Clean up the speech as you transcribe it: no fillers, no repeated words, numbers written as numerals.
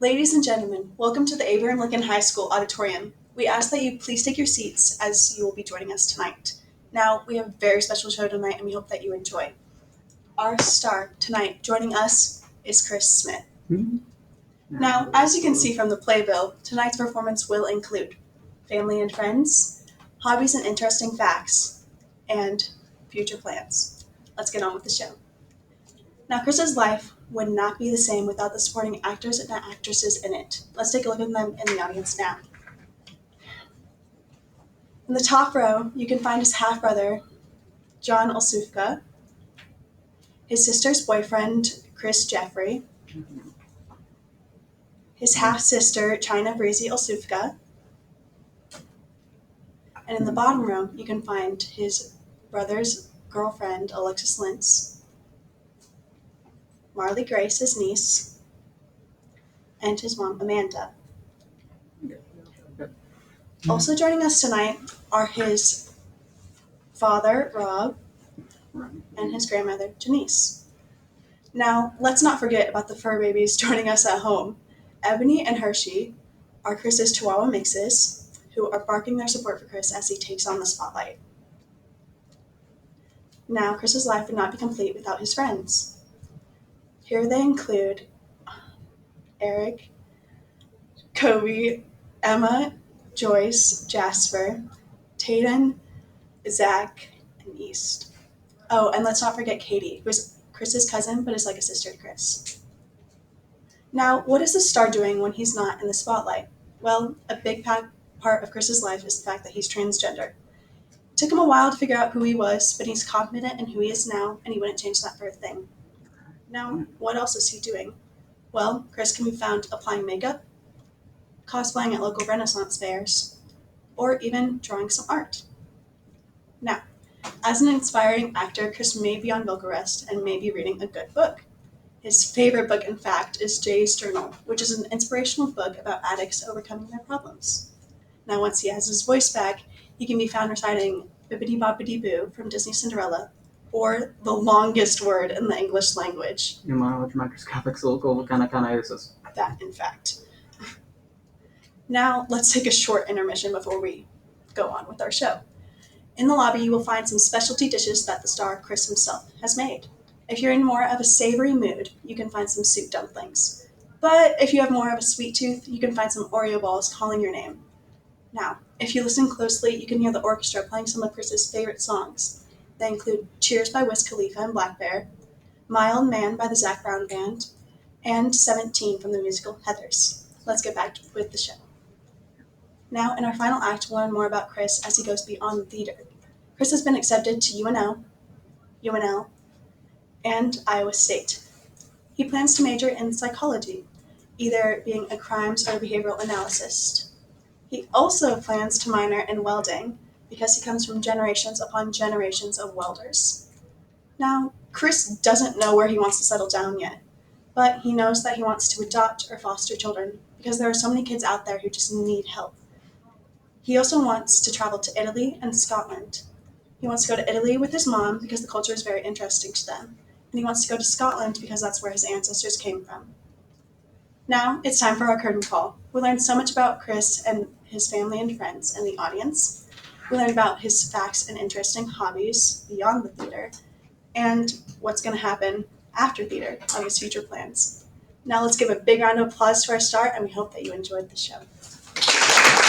Ladies and gentlemen, welcome to the Abraham Lincoln High School auditorium. We ask that you please take your seats as you will be joining us tonight. Now, we have a very special show tonight and we hope that you enjoy. Our star tonight joining us is Chrys Smith. Now, as you can see from the playbill, tonight's performance will include family and friends, hobbies and interesting facts, and future plans. Let's get on with the show. Now, Chris's life would not be the same without the supporting actors and actresses in it. Let's take a look at them in the audience now. In the top row, you can find his half-brother, John Olsufka, his sister's boyfriend, Chris Jeffrey, his half-sister, China Breezy Olsufka, and in the bottom row, you can find his brother's girlfriend, Alexis Lintz, Marley Grace, his niece, and his mom, Amanda. Also joining us tonight are his father, Rob, and his grandmother, Janice. Now, let's not forget about the fur babies joining us at home. Ebony and Hershey are Chris's Chihuahua mixes, who are barking their support for Chris as he takes on the spotlight. Now, Chris's life would not be complete without his friends. Here they include Eric, Kobe, Emma, Joyce, Jasper, Tayden, Zach, and East. Oh, and let's not forget Katie, who is Chris's cousin but is like a sister to Chris. Now, what is the star doing when he's not in the spotlight? Well, a big part of Chris's life is the fact that he's transgender. It took him a while to figure out who he was, but he's confident in who he is now, and he wouldn't change that for a thing. Now, what else is he doing? Well, Chris can be found applying makeup, cosplaying at local Renaissance fairs, or even drawing some art. Now, as an inspiring actor, Chris may be on vocal rest and may be reading a good book. His favorite book, in fact, is Jay's Journal, which is an inspirational book about addicts overcoming their problems. Now, once he has his voice back, he can be found reciting Bibbidi Bobbidi Boo from Disney's Cinderella, or the longest word in the English language. That, in fact. Now, let's take a short intermission before we go on with our show. In the lobby, you will find some specialty dishes that the star, Chris himself, has made. If you're in more of a savory mood, you can find some soup dumplings. But if you have more of a sweet tooth, you can find some Oreo balls calling your name. Now, if you listen closely, you can hear the orchestra playing some of Chris's favorite songs. They include Cheers by Wiz Khalifa and Black Bear, My Old Man by the Zac Brown Band, and 17 from the musical Heathers. Let's get back with the show. Now, in our final act, we'll learn more about Chris as he goes beyond theater. Chris has been accepted to UNL, and Iowa State. He plans to major in psychology, either being a crimes or behavioral analyst. He also plans to minor in welding because he comes from generations upon generations of welders. Now, Chris doesn't know where he wants to settle down yet, but he knows that he wants to adopt or foster children because there are so many kids out there who just need help. He also wants to travel to Italy and Scotland. He wants to go to Italy with his mom because the culture is very interesting to them. And he wants to go to Scotland because that's where his ancestors came from. Now, it's time for our curtain call. We learned so much about Chris and his family and friends and the audience. We learned about his facts and interesting hobbies beyond the theater, and what's going to happen after theater, like his future plans. Now let's give a big round of applause to our star, and we hope that you enjoyed the show.